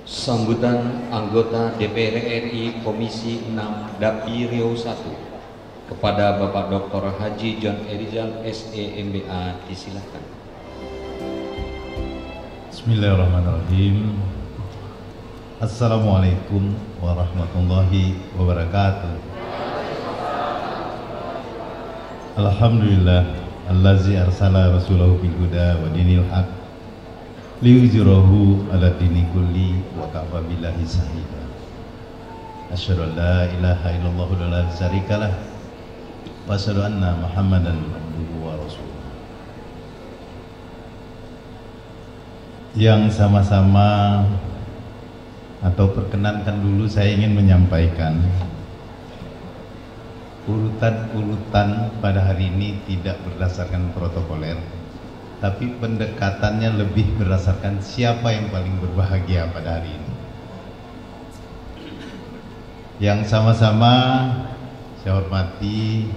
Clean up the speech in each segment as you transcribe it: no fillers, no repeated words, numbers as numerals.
Sambutan anggota DPR RI Komisi 6 Dapil Riau 1 kepada Bapak Dr. Haji John Erizal SE MBA disilakan. Bismillahirrahmanirrahim. Assalamualaikum warahmatullahi wabarakatuh. Alhamdulillah allazi arsala rasulahu bil huda wa dinil haq liyuzhirahu ala dini kulli wa kafa billahi shahida. Asyhadu an la ilaha illallah wa la syarikalah wa asyhadu anna Muhammadan abduhu wa rasuluh. Yang sama-sama atau perkenankan dulu saya ingin menyampaikan urutan-urutan pada hari ini tidak berdasarkan protokoler, tapi pendekatannya lebih berdasarkan siapa yang paling berbahagia pada hari ini. Yang sama-sama saya hormati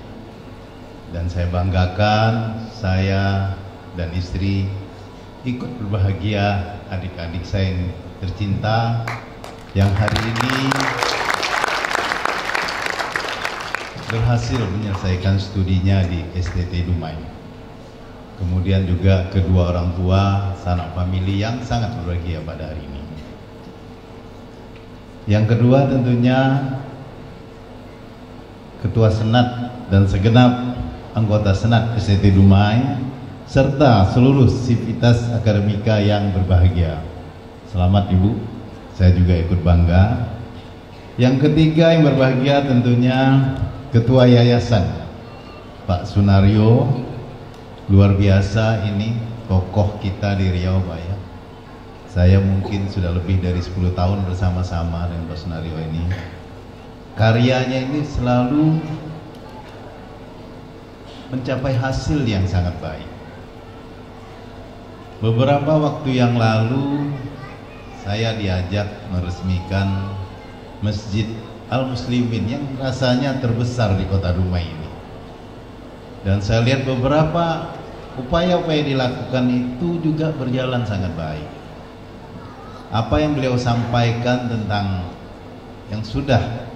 dan saya banggakan, saya dan istri ikut berbahagia adik-adik saya yang tercinta yang hari ini berhasil menyelesaikan studinya di STT Dumai. Kemudian juga kedua orang tua, sanak famili yang sangat berbahagia pada hari ini. Yang kedua tentunya Ketua Senat dan segenap anggota Senat STT Dumai serta seluruh sivitas akademika yang berbahagia. Selamat Ibu, saya juga ikut bangga. Yang ketiga yang berbahagia tentunya Ketua Yayasan Pak Sunario, luar biasa ini tokoh kita di Riau Pak ya. Saya mungkin sudah lebih dari 10 tahun bersama-sama dengan Pak Sunario ini. Karyanya ini selalu mencapai hasil yang sangat baik. Beberapa waktu yang lalu saya diajak meresmikan Masjid Al-Muslimin yang rasanya terbesar di kota Dumai ini. Dan saya lihat beberapa upaya-upaya dilakukan itu juga berjalan sangat baik. Apa yang beliau sampaikan tentang yang sudah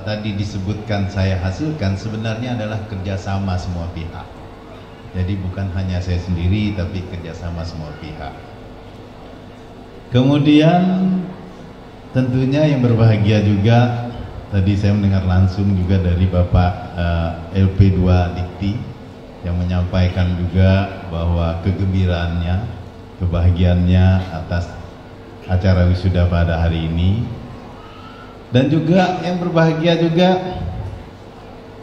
tadi disebutkan saya hasilkan sebenarnya adalah kerjasama semua pihak. Jadi bukan hanya saya sendiri tapi kerjasama semua pihak. Kemudian tentunya yang berbahagia juga tadi saya mendengar langsung juga dari Bapak LP2 Dikti yang menyampaikan juga bahwa kegembiraannya, kebahagiaannya atas acara wisuda pada hari ini. Dan juga yang berbahagia juga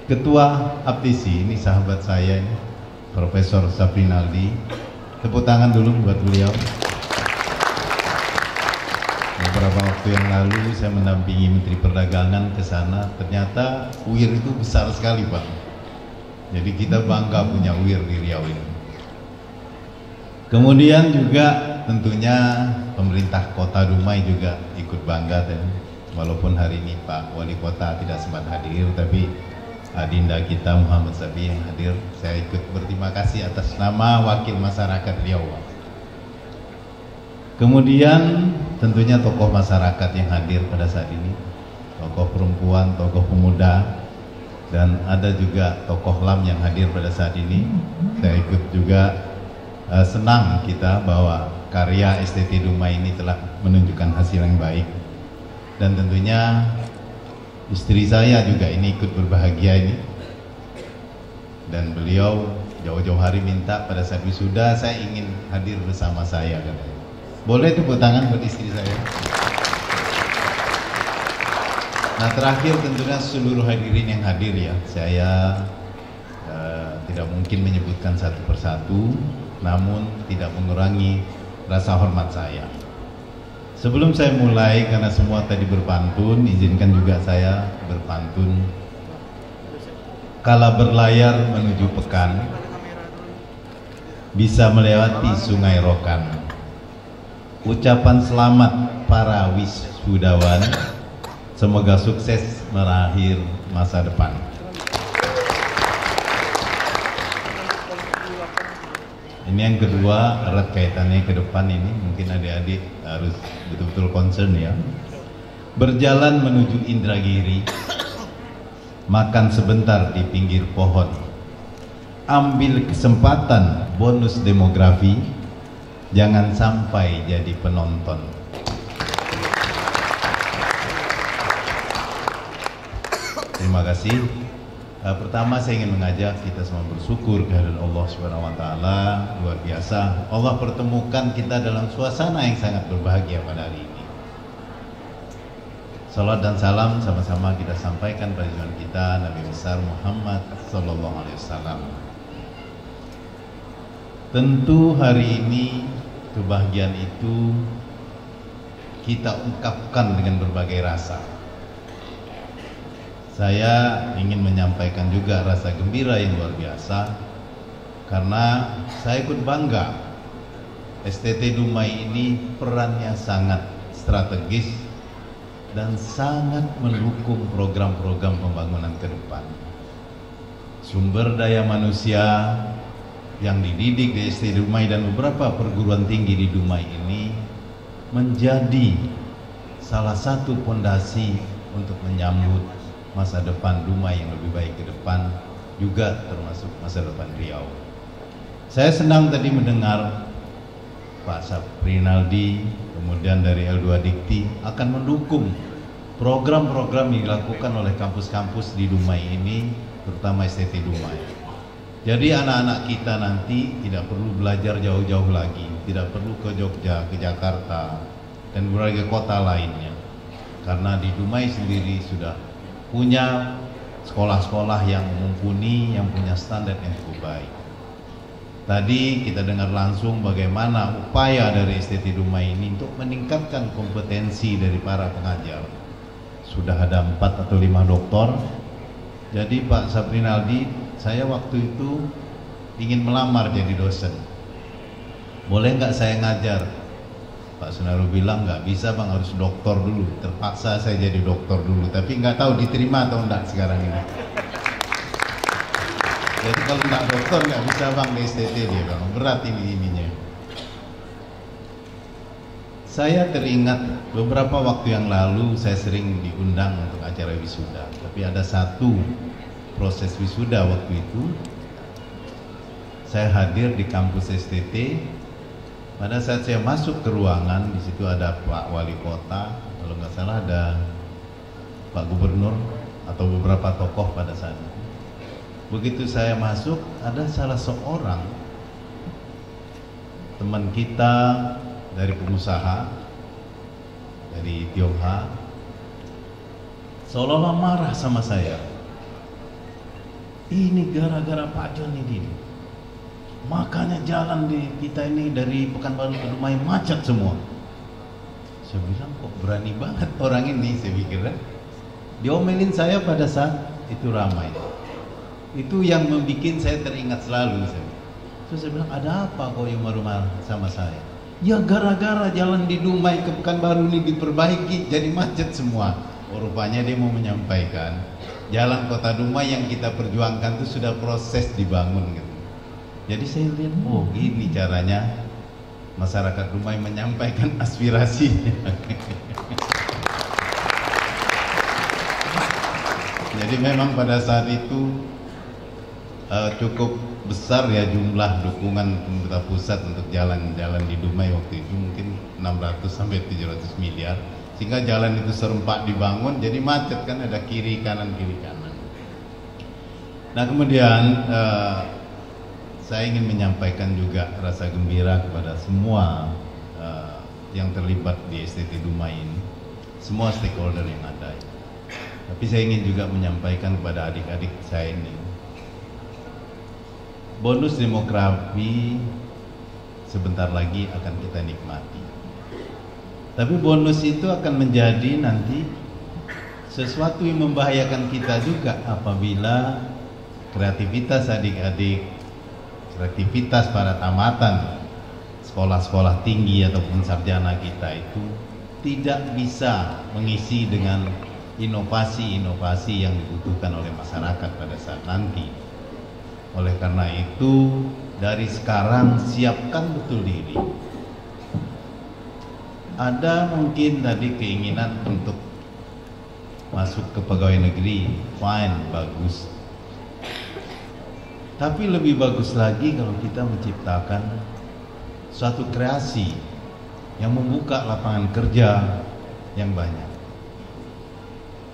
Ketua Aptisi, ini sahabat saya ini, Profesor Saprinaldi. Tepuk tangan dulu buat beliau. Beberapa waktu yang lalu saya mendampingi Menteri Perdagangan ke sana, ternyata UIR itu besar sekali Pak. Jadi kita bangga punya UIR di Riau ini. Kemudian juga tentunya pemerintah Kota Dumai juga ikut bangga, dan walaupun hari ini Pak Wali Kota tidak sempat hadir, tapi Adinda kita Muhammad Safi yang hadir, saya ikut berterima kasih atas nama wakil masyarakat Riau. Kemudian tentunya tokoh masyarakat yang hadir pada saat ini, tokoh perempuan, tokoh pemuda, dan ada juga tokoh LAM yang hadir pada saat ini. Saya ikut juga senang kita bahwa karya STT Dumai ini telah menunjukkan hasil yang baik. Dan tentunya istri saya juga ini ikut berbahagia ini. Dan beliau jauh-jauh hari minta pada saat wisuda saya ingin hadir bersama saya katanya. Boleh tepuk tangan buat istri saya. Nah terakhir tentunya seluruh hadirin yang hadir ya, saya tidak mungkin menyebutkan satu persatu, namun tidak mengurangi rasa hormat saya. Sebelum saya mulai, karena semua tadi berpantun, izinkan juga saya berpantun. Kala berlayar menuju pekan, bisa melewati sungai Rokan. Ucapan selamat para wisudawan, semoga sukses merakhir masa depan. Ini yang kedua, erat kaitannya ke depan ini, mungkin adik-adik harus betul-betul concern ya. Berjalan menuju Indragiri, makan sebentar di pinggir pohon, ambil kesempatan bonus demografi, jangan sampai jadi penonton. Terima kasih. Pertama saya ingin mengajak kita semua bersyukur kehadirat Allah Subhanahu wa taala, luar biasa. Allah pertemukan kita dalam suasana yang sangat berbahagia pada hari ini. Salat dan salam sama-sama kita sampaikan pada junjungan kita Nabi besar Muhammad sallallahu alaihi wasallam. Tentu hari ini kebahagiaan itu kita ungkapkan dengan berbagai rasa. Saya ingin menyampaikan juga rasa gembira yang luar biasa karena saya ikut bangga STT Dumai ini perannya sangat strategis dan sangat mendukung program-program pembangunan ke depan. Sumber daya manusia yang dididik di STT Dumai dan beberapa perguruan tinggi di Dumai ini menjadi salah satu fondasi untuk menyambut masa depan Dumai yang lebih baik ke depan, juga termasuk masa depan Riau. Saya senang tadi mendengar Pak Saprinaldi, kemudian dari L2 Dikti akan mendukung program-program yang dilakukan oleh kampus-kampus di Dumai ini, terutama STT Dumai. Jadi anak-anak kita nanti tidak perlu belajar jauh-jauh lagi, tidak perlu ke Jogja, ke Jakarta, dan berbagai kota lainnya. Karena di Dumai sendiri sudah punya sekolah-sekolah yang mumpuni, yang punya standar yang cukup baik. Tadi kita dengar langsung bagaimana upaya dari STT Dumai ini untuk meningkatkan kompetensi dari para pengajar. Sudah ada 4 atau 5 doktor. Jadi Pak Saprinaldi, saya waktu itu ingin melamar jadi dosen. Boleh nggak saya ngajar? Pak Sunaru bilang nggak bisa bang, harus doktor dulu. Terpaksa saya jadi doktor dulu, tapi nggak tahu diterima atau enggak sekarang ini. Jadi kalau nggak doktor nggak bisa bang di STT dia bang, berat ininya. Saya teringat beberapa waktu yang lalu saya sering diundang untuk acara wisuda, tapi ada satu proses wisuda waktu itu saya hadir di kampus STT. Pada saat saya masuk ke ruangan, di situ ada Pak Wali Kota, kalau nggak salah ada Pak Gubernur atau beberapa tokoh pada saat itu. Begitu saya masuk, ada salah seorang teman kita dari pengusaha dari Tionghoa, seolah-olah marah sama saya. Ini gara-gara Pak John ini. Makanya jalan di kita ini dari Pekanbaru ke Dumai macet semua. Saya bilang kok berani banget orang ini, saya pikir kan. Diomelin saya pada saat itu ramai. Itu yang membuat saya teringat selalu. Terus saya bilang ada apa kok yang marah sama saya? Ya gara-gara jalan di Dumai ke Pekanbaru ini diperbaiki jadi macet semua. Oh, rupanya dia mau menyampaikan jalan kota Dumai yang kita perjuangkan itu sudah proses dibangun gitu. Jadi saya lihat, oh gini caranya masyarakat Dumai menyampaikan aspirasinya. Jadi memang pada saat itu cukup besar ya jumlah dukungan pemerintah pusat untuk jalan-jalan di Dumai waktu itu, mungkin 600 sampai 700 miliar. Sehingga jalan itu serempak dibangun, jadi macet kan, ada kiri kanan kiri kanan. Nah kemudian saya ingin menyampaikan juga rasa gembira kepada semua yang terlibat di STT Dumai ini, semua stakeholder yang ada. Tapi saya ingin juga menyampaikan kepada adik-adik saya ini, bonus demografi sebentar lagi akan kita nikmati. Tapi bonus itu akan menjadi nanti sesuatu yang membahayakan kita juga apabila kreativitas adik-adik, kreativitas para tamatan sekolah-sekolah tinggi ataupun sarjana kita itu tidak bisa mengisi dengan inovasi-inovasi yang dibutuhkan oleh masyarakat pada saat nanti. Oleh karena itu dari sekarang siapkan betul diri. Ada mungkin tadi keinginan untuk masuk ke pegawai negeri, fine, bagus. Tapi lebih bagus lagi kalau kita menciptakan suatu kreasi yang membuka lapangan kerja yang banyak.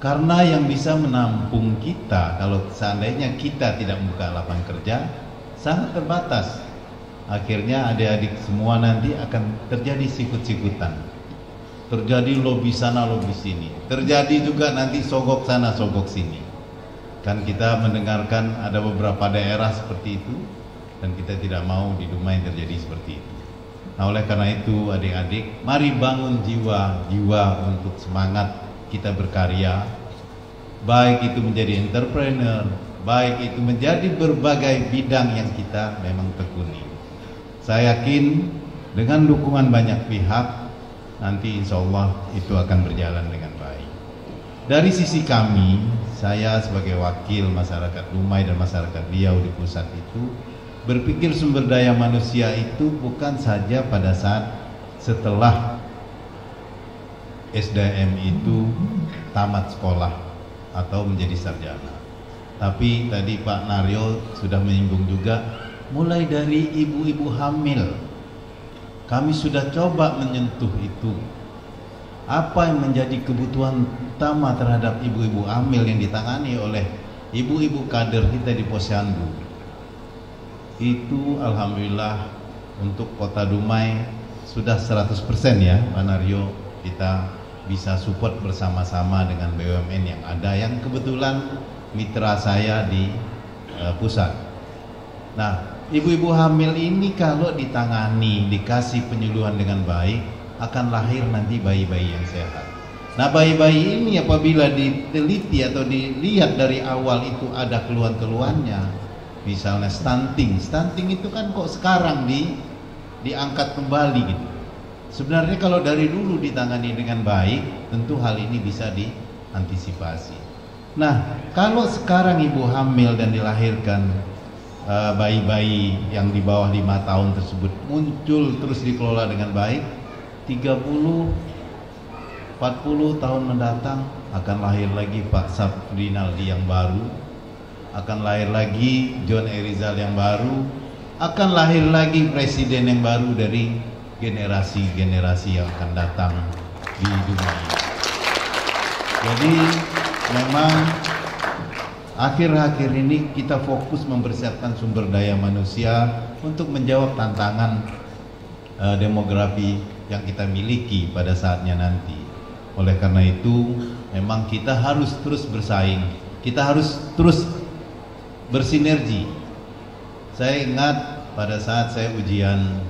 Karena yang bisa menampung kita kalau seandainya kita tidak membuka lapangan kerja sangat terbatas. Akhirnya adik-adik semua nanti akan terjadi sikut-sikutan, terjadi lobi sana lobi sini, terjadi juga nanti sogok sana sogok sini. Kan kita mendengarkan ada beberapa daerah seperti itu, dan kita tidak mau di Dumai terjadi seperti itu. Nah, oleh karena itu adik-adik, mari bangun jiwa untuk semangat kita berkarya, baik itu menjadi entrepreneur, baik itu menjadi berbagai bidang yang kita memang tekuni. Saya yakin dengan dukungan banyak pihak, nanti insya Allah itu akan berjalan dengan baik. Dari sisi kami, saya sebagai wakil masyarakat Dumai dan masyarakat Riau di pusat itu berpikir sumber daya manusia itu bukan saja pada saat setelah SDM itu tamat sekolah atau menjadi sarjana. Tapi tadi Pak Naryo sudah menyinggung juga, mulai dari ibu-ibu hamil. Kami sudah coba menyentuh itu. Apa yang menjadi kebutuhan utama terhadap ibu-ibu hamil yang ditangani oleh ibu-ibu kader kita di Posyandu. Itu alhamdulillah untuk Kota Dumai sudah 100% ya Pak Naryo, kita bisa support bersama-sama dengan BUMN yang ada, yang kebetulan mitra saya di pusat. Nah, ibu-ibu hamil ini kalau ditangani, dikasih penyuluhan dengan baik, akan lahir nanti bayi-bayi yang sehat. Nah, bayi-bayi ini apabila diteliti atau dilihat dari awal itu ada keluhan-keluhannya, misalnya stunting itu kan kok sekarang diangkat kembali gitu. Sebenarnya kalau dari dulu ditangani dengan baik, tentu hal ini bisa diantisipasi. Nah, kalau sekarang ibu hamil dan dilahirkan bayi-bayi yang di bawah 5 tahun tersebut muncul terus dikelola dengan baik, 30-40 tahun mendatang akan lahir lagi Pak Saprinaldi yang baru, akan lahir lagi John Erizal yang baru, akan lahir lagi presiden yang baru dari generasi-generasi yang akan datang di dunia. Jadi memang akhir-akhir ini kita fokus mempersiapkan sumber daya manusia untuk menjawab tantangan demografi yang kita miliki pada saatnya nanti. Oleh karena itu memang kita harus terus bersaing, kita harus terus bersinergi. Saya ingat pada saat saya ujian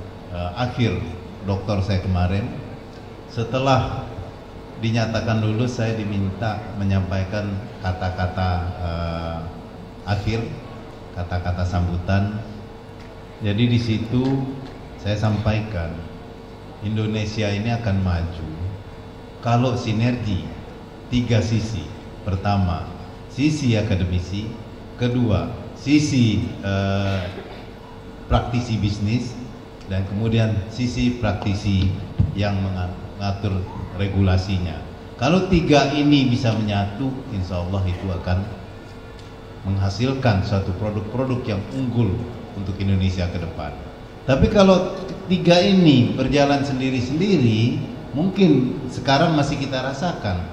akhir doktor saya kemarin, setelah dinyatakan lulus, saya diminta menyampaikan kata-kata akhir, kata-kata sambutan. Jadi di situ saya sampaikan, Indonesia ini akan maju kalau sinergi 3 sisi. Pertama, sisi akademisi, kedua, sisi praktisi bisnis, dan kemudian sisi praktisi yang mengatur regulasinya. Kalau 3 ini bisa menyatu, insya Allah itu akan menghasilkan suatu produk-produk yang unggul untuk Indonesia ke depan. Tapi kalau 3 ini berjalan sendiri-sendiri, mungkin sekarang masih kita rasakan.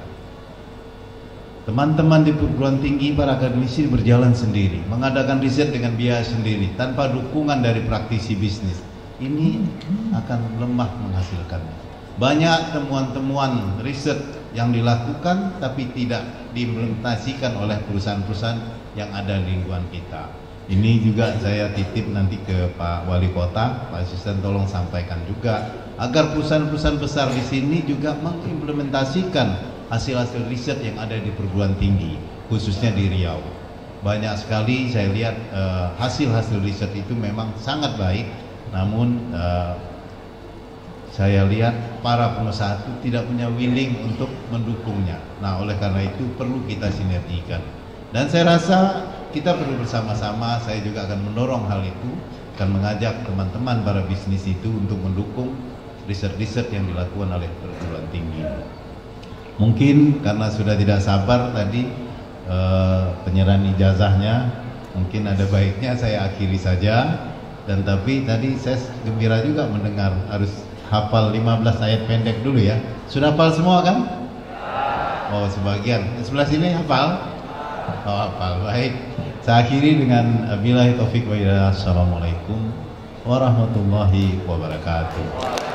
Teman-teman di perguruan tinggi, para akademisi berjalan sendiri, mengadakan riset dengan biaya sendiri, tanpa dukungan dari praktisi bisnis. Ini akan lemah menghasilkannya. Banyak temuan-temuan riset yang dilakukan tapi tidak diimplementasikan oleh perusahaan-perusahaan yang ada di lingkungan kita. Ini juga saya titip nanti ke Pak Wali Kota, Pak Asisten, tolong sampaikan juga agar perusahaan-perusahaan besar di sini juga mengimplementasikan hasil-hasil riset yang ada di perguruan tinggi, khususnya di Riau. Banyak sekali saya lihat hasil-hasil riset itu memang sangat baik, namun saya lihat para pengusaha itu tidak punya willing untuk mendukungnya. Nah, oleh karena itu perlu kita sinergikan. Dan saya rasa kita perlu bersama-sama, saya juga akan mendorong hal itu, akan mengajak teman-teman para bisnis itu untuk mendukung riset-riset yang dilakukan oleh perguruan tinggi. Mungkin karena sudah tidak sabar tadi penyerahan ijazahnya, mungkin ada baiknya saya akhiri saja. Dan tapi tadi saya gembira juga mendengar harus hafal 15 ayat pendek dulu ya. Sudah hafal semua kan? Oh sebagian. Sebelah sini hafal? Oh hafal. Baik. Saya akhiri dengan billahi taufik wa hidayah. Assalamualaikum warahmatullahi wabarakatuh.